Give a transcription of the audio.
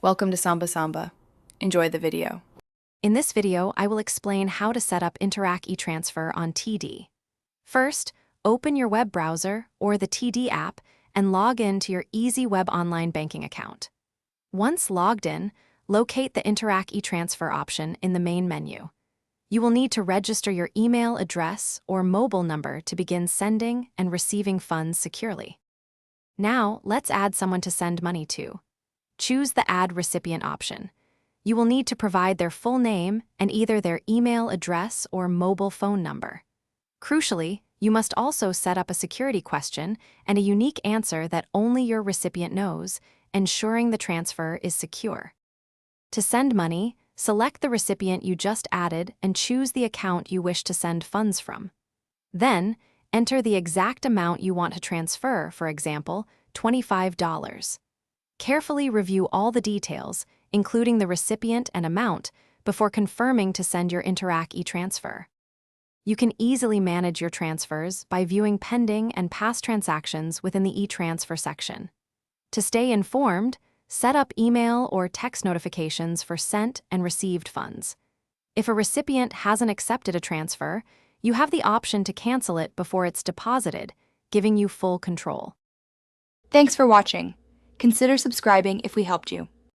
Welcome to Samba Samba. Enjoy the video. In this video, I will explain how to set up Interac Etransfer on TD. First, open your web browser or the TD app and log in to your Easy Web Online Banking account. Once logged in, locate the Interac Etransfer option in the main menu. You will need to register your email address or mobile number to begin sending and receiving funds securely. Now, let's add someone to send money to. Choose the Add Recipient option. You will need to provide their full name and either their email address or mobile phone number. Crucially, you must also set up a security question and a unique answer that only your recipient knows, ensuring the transfer is secure. To send money, select the recipient you just added and choose the account you wish to send funds from. Then, enter the exact amount you want to transfer, for example, $25. Carefully review all the details, including the recipient and amount, before confirming to send your Interac Etransfer. You can easily manage your transfers by viewing pending and past transactions within the Etransfer section. To stay informed, set up email or text notifications for sent and received funds. If a recipient hasn't accepted a transfer, you have the option to cancel it before it's deposited, giving you full control. Thanks for watching. Consider subscribing if we helped you.